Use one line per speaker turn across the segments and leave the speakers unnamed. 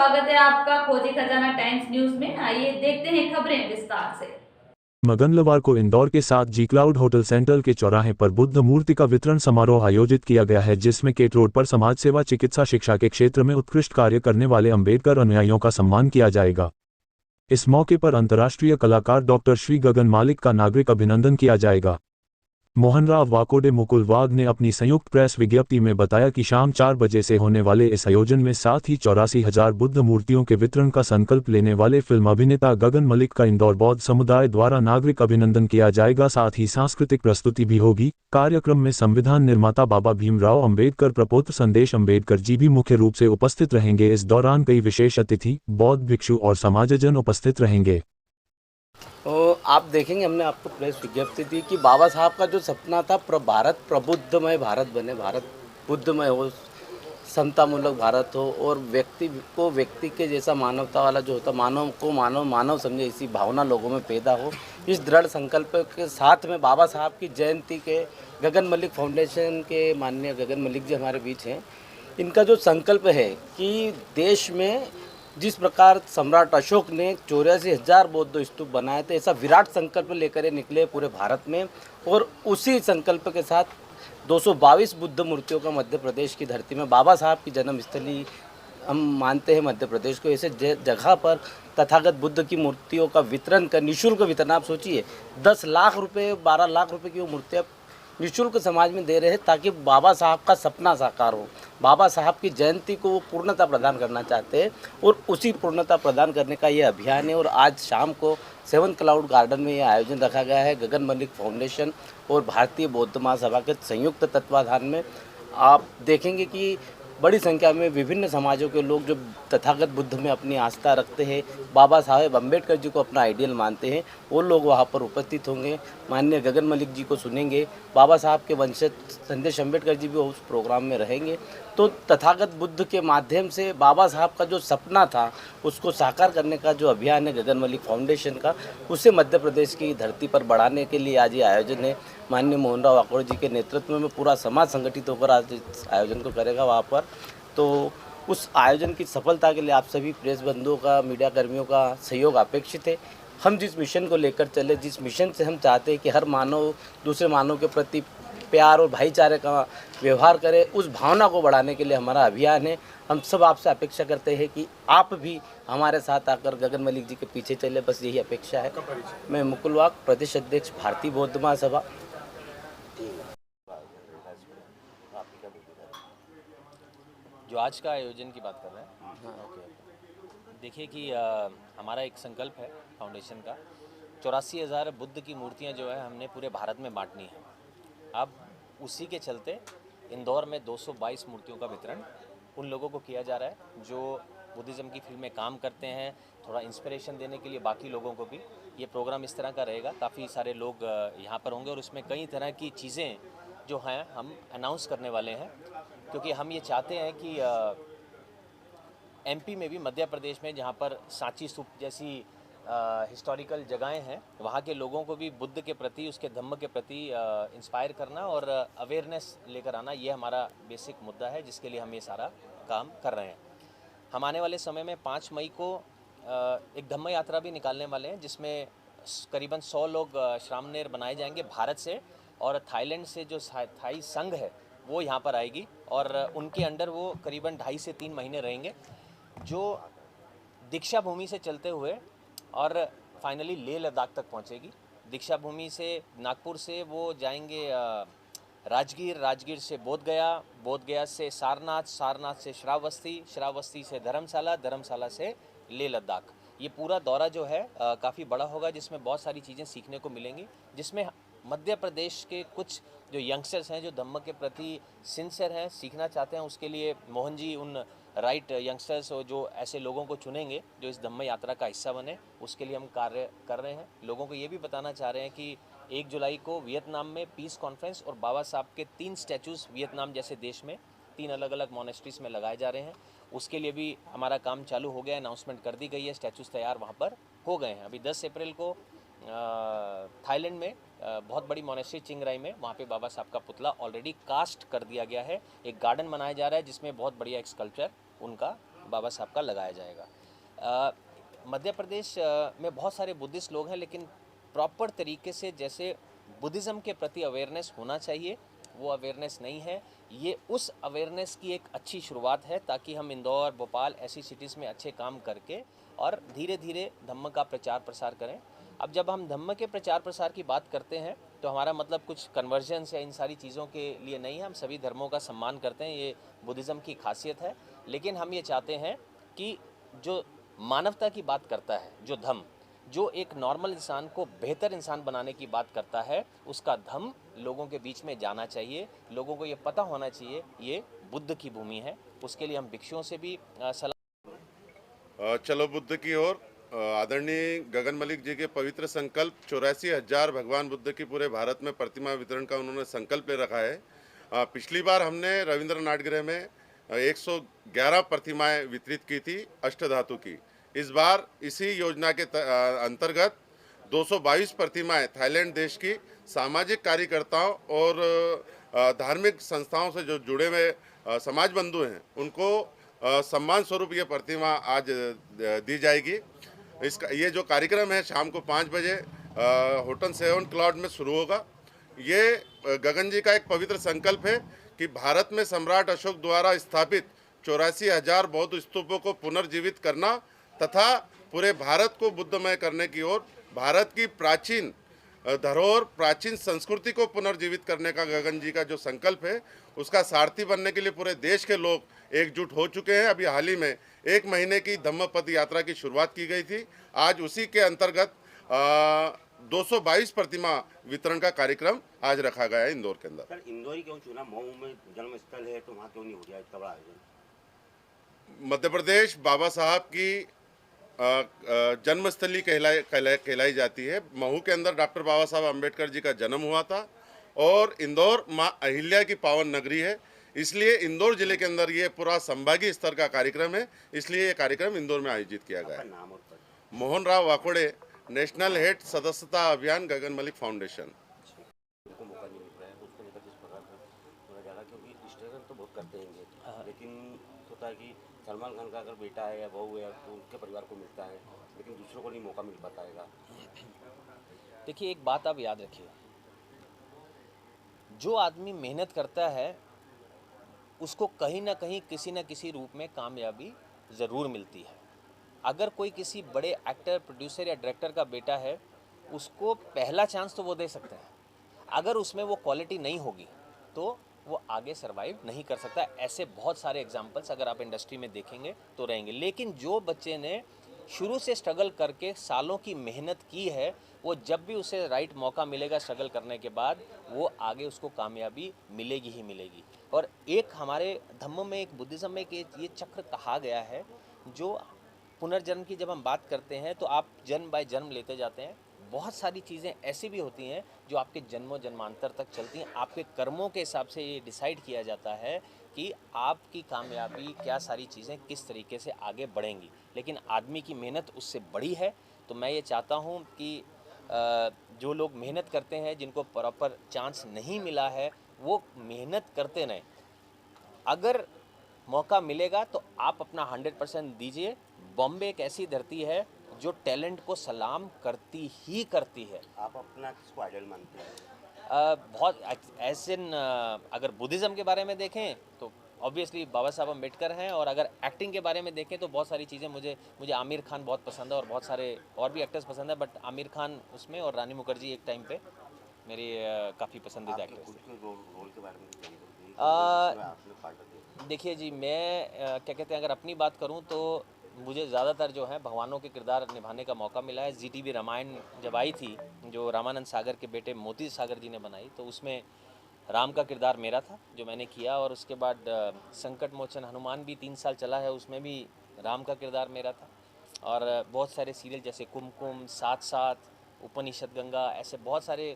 स्वागत है आपका खोजी खजाना टाइम्स न्यूज में। आइए देखते हैं खबरें विस्तार से।
मंगलवार को इंदौर के साथ जी क्लाउड होटल सेंट्रल के चौराहे पर बुद्ध मूर्ति का वितरण समारोह आयोजित किया गया है, जिसमें केट रोड पर समाज सेवा, चिकित्सा, शिक्षा के क्षेत्र में उत्कृष्ट कार्य करने वाले अंबेडकर अनुयायियों का सम्मान किया जाएगा। इस मौके पर अंतर्राष्ट्रीय कलाकार डॉक्टर श्री गगन मलिक का नागरिक अभिनंदन किया जाएगा। मोहनराव वाकोडे मुकुल वाघ ने अपनी संयुक्त प्रेस विज्ञप्ति में बताया कि शाम 4 बजे से होने वाले इस आयोजन में साथ ही 84,000 बुद्ध मूर्तियों के वितरण का संकल्प लेने वाले फिल्म अभिनेता गगन मलिक का इंदौर बौद्ध समुदाय द्वारा नागरिक अभिनंदन किया जाएगा। साथ ही सांस्कृतिक प्रस्तुति भी होगी। कार्यक्रम में संविधान निर्माता बाबा भीमराव अंबेडकर प्रपौत्र संदेश अंबेडकर जी भी मुख्य रूप से उपस्थित रहेंगे। इस दौरान कई विशेष अतिथि, बौद्ध भिक्षु और समाजजन उपस्थित रहेंगे।
तो आप देखेंगे, हमने आपको प्रेस विज्ञप्ति दी कि बाबा साहब का जो सपना था भारत प्रबुद्धमय भारत बने, भारत बुद्धमय हो, समतामूलक भारत हो और व्यक्ति को व्यक्ति के जैसा मानवता वाला जो होता, मानव को मानव मानव समझे, इसी भावना लोगों में पैदा हो। इस दृढ़ संकल्प के साथ में बाबा साहब की जयंती के गगन मलिक फाउंडेशन के माननीय गगन मलिक जी हमारे बीच हैं। इनका जो संकल्प है कि देश में जिस प्रकार सम्राट अशोक ने 84,000 बौद्ध स्तूप बनाए थे, ऐसा विराट संकल्प लेकर ये निकले पूरे भारत में। और उसी संकल्प के साथ 222 बुद्ध मूर्तियों का मध्य प्रदेश की धरती में, बाबा साहब की जन्मस्थली हम मानते हैं मध्य प्रदेश को, ऐसे जगह पर तथागत बुद्ध की मूर्तियों का वितरण कर, निःशुल्क वितरण। आप सोचिए 10 लाख रुपये, 12 लाख रुपये की वो मूर्तियाँ निःशुल्क समाज में दे रहे हैं ताकि बाबा साहब का सपना साकार हो। बाबा साहब की जयंती को वो पूर्णता प्रदान करना चाहते हैं और उसी पूर्णता प्रदान करने का ये अभियान है। और आज शाम को 7 क्लाउड गार्डन में ये आयोजन रखा गया है गगन मलिक फाउंडेशन और भारतीय बौद्ध महासभा के संयुक्त तत्वाधान में। आप देखेंगे कि बड़ी संख्या में विभिन्न समाजों के लोग जो तथागत बुद्ध में अपनी आस्था रखते हैं, बाबा साहेब अम्बेडकर जी को अपना आइडियल मानते हैं, वो लोग वहाँ पर उपस्थित होंगे, माननीय गगन मलिक जी को सुनेंगे। बाबा साहब के वंशज संदेश अम्बेडकर जी भी उस प्रोग्राम में रहेंगे। तो तथागत बुद्ध के माध्यम से बाबा साहब का जो सपना था उसको साकार करने का जो अभियान है गगन मलिक फाउंडेशन का, उसे मध्य प्रदेश की धरती पर बढ़ाने के लिए आज ये आयोजन है। माननीय मोहनराव वाकोडे जी के नेतृत्व में पूरा समाज संगठित होकर आज इस आयोजन को करेगा वहाँ पर। तो उस आयोजन की सफलता के लिए आप सभी प्रेस बंधुओं का, मीडिया कर्मियों का सहयोग अपेक्षित है। हम जिस मिशन को लेकर चले, जिस मिशन से हम चाहते हैं कि हर मानव दूसरे मानव के प्रति प्यार और भाईचारे का व्यवहार करे, उस भावना को बढ़ाने के लिए हमारा अभियान है। हम सब आपसे अपेक्षा करते हैं कि आप भी हमारे साथ आकर गगन मलिक जी के पीछे चले, बस यही अपेक्षा है। मैं मुकुल वाघ, प्रदेश अध्यक्ष भारतीय बौद्ध महासभा।
जो आज का आयोजन की बात कर रहे हैं, हाँ ओके। देखिए कि हमारा एक संकल्प है फाउंडेशन का, 84,000 बुद्ध की मूर्तियां जो है हमने पूरे भारत में बांटनी है। अब उसी के चलते इंदौर में 222 मूर्तियों का वितरण उन लोगों को किया जा रहा है जो बुद्धिज़्म की फील्ड में काम करते हैं, थोड़ा इंस्पिरेशन देने के लिए बाकी लोगों को भी। ये प्रोग्राम इस तरह का रहेगा, काफ़ी सारे लोग यहाँ पर होंगे और उसमें कई तरह की चीज़ें जो हैं हम अनाउंस करने वाले हैं, क्योंकि हम ये चाहते हैं कि एमपी में भी, मध्य प्रदेश में जहाँ पर सांची स्तूप जैसी हिस्टोरिकल जगहें हैं, वहाँ के लोगों को भी बुद्ध के प्रति, उसके धम्म के प्रति इंस्पायर करना और अवेयरनेस लेकर आना, ये हमारा बेसिक मुद्दा है जिसके लिए हम ये सारा काम कर रहे हैं। हम आने वाले समय में 5 मई को एक धम्म यात्रा भी निकालने वाले हैं, जिसमें करीबन 100 लोग श्रामणेर बनाए जाएंगे भारत से, और थाईलैंड से जो थाई संघ है वो यहाँ पर आएगी और उनके अंडर वो करीबन 2.5 से 3 महीने रहेंगे, जो दीक्षा भूमि से चलते हुए और फाइनली लेह लद्दाख तक पहुँचेगी। दीक्षा भूमि से नागपुर से वो जाएंगे राजगीर, राजगीर से बोध गया, बोध गया से सारनाथ, सारनाथ से श्रावस्ती, श्रावस्ती से धर्मशाला, धर्मशाला से लेह लद्दाख। ये पूरा दौरा जो है काफ़ी बड़ा होगा, जिसमें बहुत सारी चीज़ें सीखने को मिलेंगी, जिसमें मध्य प्रदेश के कुछ जो यंगस्टर्स हैं जो धम्म के प्रति सिंसियर हैं, सीखना चाहते हैं, उसके लिए मोहन जी उन राइट यंगस्टर्स और जो ऐसे लोगों को चुनेंगे जो इस धम्म यात्रा का हिस्सा बने, उसके लिए हम कार्य कर रहे हैं। लोगों को ये भी बताना चाह रहे हैं कि 1 जुलाई को वियतनाम में पीस कॉन्फ्रेंस और बाबा साहब के 3 स्टैचूज़ वियतनाम जैसे देश में 3 अलग अलग मोनेस्ट्रीज में लगाए जा रहे हैं, उसके लिए भी हमारा काम चालू हो गया है, अनाउंसमेंट कर दी गई है, स्टैचूज़ तैयार वहाँ पर हो गए हैं। अभी 10 अप्रैल को थाईलैंड में बहुत बड़ी मोनेस्ट्री चिंगराई में, वहाँ पे बाबा साहब का पुतला ऑलरेडी कास्ट कर दिया गया है। एक गार्डन बनाया जा रहा है जिसमें बहुत बढ़िया एक स्कल्पचर उनका बाबा साहब का लगाया जाएगा। मध्य प्रदेश में बहुत सारे बुद्धिस्ट लोग हैं, लेकिन प्रॉपर तरीके से जैसे बुद्धिज़्म के प्रति अवेयरनेस होना चाहिए वो अवेयरनेस नहीं है। ये उस अवेयरनेस की एक अच्छी शुरुआत है ताकि हम इंदौर, भोपाल ऐसी सिटीज़ में अच्छे काम करके और धीरे धीरे धम्म का प्रचार प्रसार करें। अब जब हम धम्म के प्रचार प्रसार की बात करते हैं तो हमारा मतलब कुछ कन्वर्जन्स या इन सारी चीज़ों के लिए नहीं है। हम सभी धर्मों का सम्मान करते हैं, ये बुद्धिज़्म की खासियत है। लेकिन हम ये चाहते हैं कि जो मानवता की बात करता है, जो धम्म, जो एक नॉर्मल इंसान को बेहतर इंसान बनाने की बात करता है, उसका धम्म लोगों के बीच में जाना चाहिए। लोगों को ये पता होना चाहिए ये बुद्ध की भूमि है। उसके लिए हम भिक्षुओं से भी सलाह
चलो बुद्ध की ओर। आदरणीय गगन मलिक जी के पवित्र संकल्प 84,000 भगवान बुद्ध की पूरे भारत में प्रतिमा वितरण का उन्होंने संकल्प ले रखा है। पिछली बार हमने रविंद्र नाट्यगृह में 111 प्रतिमाएं वितरित की थी अष्टधातु की। इस बार इसी योजना के अंतर्गत 222 प्रतिमाएं थाईलैंड देश की सामाजिक कार्यकर्ताओं और धार्मिक संस्थाओं से जो जुड़े हुए समाज बंधु हैं उनको सम्मान स्वरूप ये प्रतिमा आज दी जाएगी। इसका ये जो कार्यक्रम है शाम को 5 बजे होटल 7 क्लाउड में शुरू होगा। ये गगन जी का एक पवित्र संकल्प है कि भारत में सम्राट अशोक द्वारा स्थापित 84,000 बौद्ध स्तूपों को पुनर्जीवित करना तथा पूरे भारत को बुद्धमय करने की ओर भारत की प्राचीन धरोहर, प्राचीन संस्कृति को पुनर्जीवित करने का गगन जी का जो संकल्प है उसका सारथी बनने के लिए पूरे देश के लोग एकजुट हो चुके हैं। अभी हाल ही में 1 महीने की धम्म पद यात्रा की शुरुआत की गई थी। आज उसी के अंतर्गत 222 प्रतिमा वितरण का कार्यक्रम आज रखा गया है इंदौर के अंदर।
सर, इंदौर ही क्यों चुना? मऊ में जन्म स्थल है तो वहाँ क्यों नहीं हो गया इतना बड़ा आयोजन?
मध्य प्रदेश बाबा साहब की जन्मस्थली कहलाई जाती है। महू के अंदर डॉक्टर बाबा साहब अम्बेडकर जी का जन्म हुआ था और इंदौर माँ अहिल्या की पावन नगरी है, इसलिए इंदौर जिले के अंदर ये पूरा संभागीय स्तर का कार्यक्रम है। इसलिए ये कार्यक्रम इंदौर में आयोजित किया गया है।
नाम और पद?
मोहन राव वाकोड़े, नेशनल हेड सदस्यता अभियान गगन मलिक फाउंडेशन।
उनको मौका नहीं मिल रहा है, उसको लेकर किस प्रकार से थोड़ा ज़्यादा, क्योंकि स्ट्रगल तो बहुत करते हैं, लेकिन होता है कि सलमान खान का अगर बेटा है या बहू है तो उनके परिवार को मिलता है, लेकिन दूसरों को नहीं मौका मिल पाता।
देखिए, एक बात आप याद रखिए, जो आदमी मेहनत करता है उसको कहीं ना कहीं किसी न किसी रूप में कामयाबी ज़रूर मिलती है। अगर कोई किसी बड़े एक्टर, प्रोड्यूसर या डायरेक्टर का बेटा है, उसको पहला चांस तो वो दे सकते हैं। अगर उसमें वो क्वालिटी नहीं होगी तो वो आगे सरवाइव नहीं कर सकता। ऐसे बहुत सारे एग्जांपल्स अगर आप इंडस्ट्री में देखेंगे तो रहेंगे। लेकिन जो बच्चे ने शुरू से स्ट्रगल करके सालों की मेहनत की है, वो जब भी उसे राइट मौका मिलेगा स्ट्रगल करने के बाद, वो आगे उसको कामयाबी मिलेगी ही मिलेगी। और एक हमारे धम्म में, एक बुद्धिज़्म में ये चक्र कहा गया है, जो पुनर्जन्म की जब हम बात करते हैं तो आप जन्म बाय जन्म लेते जाते हैं। बहुत सारी चीज़ें ऐसी भी होती हैं जो आपके जन्मों जन्मांतर तक चलती हैं। आपके कर्मों के हिसाब से ये डिसाइड किया जाता है कि आपकी कामयाबी, क्या सारी चीज़ें किस तरीके से आगे बढ़ेंगी। लेकिन आदमी की मेहनत उससे बड़ी है। तो मैं ये चाहता हूँ कि जो लोग मेहनत करते हैं, जिनको प्रॉपर चांस नहीं मिला है, वो मेहनत करते रहें। अगर मौका मिलेगा तो आप अपना 100% दीजिए। बॉम्बे एक ऐसी धरती है जो टैलेंट को सलाम करती ही करती है।
आप अपना किसको आइडल मानते हैं?
बहुत ऐसे अगर बुद्धिज़्म के बारे में देखें तो ऑब्वियसली बाबा साहब अम्बेडकर हैं, और अगर एक्टिंग के बारे में देखें तो बहुत सारी चीज़ें मुझे आमिर खान बहुत पसंद है और बहुत सारे और भी एक्टर्स पसंद है, बट आमिर खान उसमें और रानी मुखर्जी एक टाइम पे मेरी काफ़ी पसंदीदा एक्ट्रेस है।
रोल के बारे में
देखिए जी, मैं क्या कहते हैं, अगर अपनी बात करूं तो मुझे ज़्यादातर जो है भगवानों के किरदार निभाने का मौका मिला है। ZTV रामायण जब आई थी, जो रामानंद सागर के बेटे मोती सागर जी ने बनाई, तो उसमें राम का किरदार मेरा था जो मैंने किया। और उसके बाद संकट मोचन हनुमान भी 3 साल चला है, उसमें भी राम का किरदार मेरा था। और बहुत सारे सीरियल जैसे कुमकुम, साथ साथ, उपनिषद गंगा, ऐसे बहुत सारे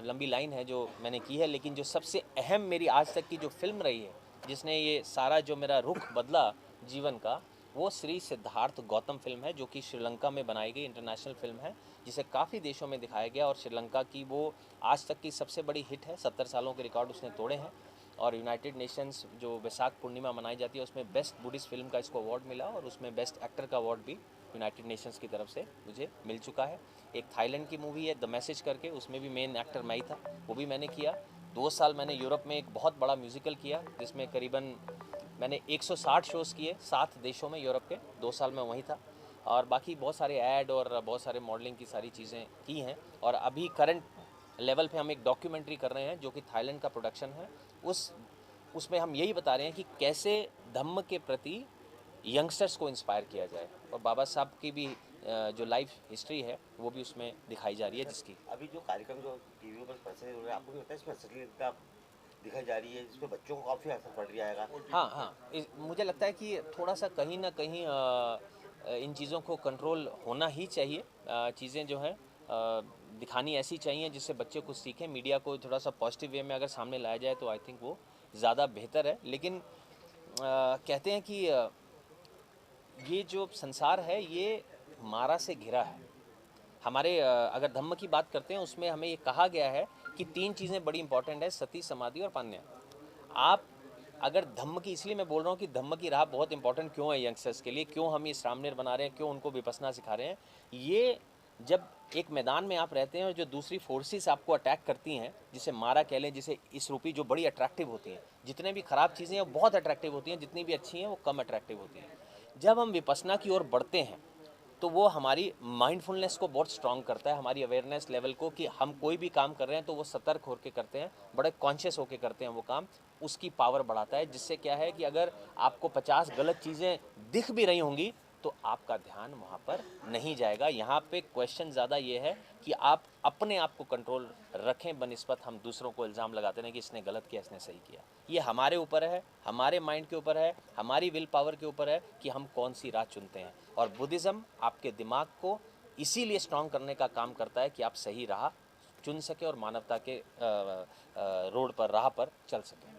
लंबी लाइन है जो मैंने की है। लेकिन जो सबसे अहम मेरी आज तक की जो फिल्म रही है, जिसने ये सारा जो मेरा रुख बदला जीवन का, वो श्री सिद्धार्थ गौतम फिल्म है, जो कि श्रीलंका में बनाई गई इंटरनेशनल फिल्म है, जिसे काफ़ी देशों में दिखाया गया। और श्रीलंका की वो आज तक की सबसे बड़ी हिट है। 70 सालों के रिकॉर्ड उसने तोड़े हैं। और यूनाइटेड नेशंस जो वैसाख पूर्णिमा मनाई जाती है उसमें बेस्ट बुद्धिस्ट फिल्म का इसको अवार्ड मिला और उसमें बेस्ट एक्टर का अवार्ड भी यूनाइटेड नेशंस की तरफ से मुझे मिल चुका है। एक थाईलैंड की मूवी है द मैसेज करके, उसमें भी मेन एक्टर मैं ही था, वो भी मैंने किया। 2 साल मैंने यूरोप में एक बहुत बड़ा म्यूज़िकल किया जिसमें करीबन मैंने 160 शोज़ किए 7 देशों में यूरोप के। 2 साल मैं वहीं था और बाकी बहुत सारे ऐड और बहुत सारे मॉडलिंग की सारी चीज़ें की हैं। और अभी करंट लेवल पे हम एक डॉक्यूमेंट्री कर रहे हैं जो कि थाईलैंड का प्रोडक्शन है। उसमें हम यही बता रहे हैं कि कैसे धम्म के प्रति यंगस्टर्स को इंस्पायर किया जाए और बाबा साहब की भी जो लाइफ हिस्ट्री है वो भी उसमें दिखाई जा रही है जिसकी
अभी जो कार्यक्रम जो टीवी पर प्रसारित हो रहा है, आपको नहीं लगता है इसमें अश्लीलता दिखाई जा रही है, जिसपे बच्चों को काफ़ी असर पड़ रहा है?
हाँ, मुझे लगता है कि थोड़ा सा कहीं ना कहीं इन चीज़ों को कंट्रोल होना ही चाहिए। चीज़ें जो हैं दिखानी ऐसी चाहिए जिससे बच्चे कुछ सीखें। मीडिया को थोड़ा सा पॉजिटिव वे में अगर सामने लाया जाए तो आई थिंक वो ज़्यादा बेहतर है। लेकिन कहते हैं कि ये जो संसार है ये मारा से घिरा है। हमारे अगर धम्म की बात करते हैं उसमें हमें ये कहा गया है कि 3 चीज़ें बड़ी इंपॉर्टेंट है, सती, समाधि और पान्या। आप अगर धम्म की, इसलिए मैं बोल रहा हूँ कि धम्म की राह बहुत इंपॉर्टेंट क्यों है यंगस्टर्स के लिए, क्यों हम इस रामनेर बना रहे हैं, क्यों उनको विपस्सना सिखा रहे हैं। ये जब एक मैदान में आप रहते हैं और जो दूसरी फोर्सेस आपको अटैक करती हैं, जिसे मारा कह लें, जिसे इस रूपी, जो बड़ी अट्रैक्टिव होती हैं, जितने भी ख़राब चीज़ें हैं वो बहुत अट्रैक्टिव होती हैं, जितनी भी अच्छी हैं वो कम अट्रैक्टिव होती हैं। जब हम विपस्सना की ओर बढ़ते हैं तो वो हमारी माइंडफुलनेस को बहुत स्ट्रांग करता है, हमारी अवेयरनेस लेवल को, कि हम कोई भी काम कर रहे हैं तो वो सतर्क होकर करते हैं, बड़े कॉन्शियस होकर करते हैं वो काम। उसकी पावर बढ़ाता है, जिससे क्या है कि अगर आपको 50 गलत चीज़ें दिख भी रही होंगी तो आपका ध्यान वहाँ पर नहीं जाएगा। यहाँ पे क्वेश्चन ज़्यादा ये है कि आप अपने आप को कंट्रोल रखें बनिस्बत हम दूसरों को इल्ज़ाम लगाते हैं कि इसने गलत किया, इसने सही किया। ये हमारे ऊपर है, हमारे माइंड के ऊपर है, हमारी विल पावर के ऊपर है कि हम कौन सी राह चुनते हैं। और बुद्धिज़्म आपके दिमाग को इसीलिए स्ट्रॉन्ग करने का काम करता है कि आप सही राह चुन सकें और मानवता के रोड पर, राह पर चल सकें।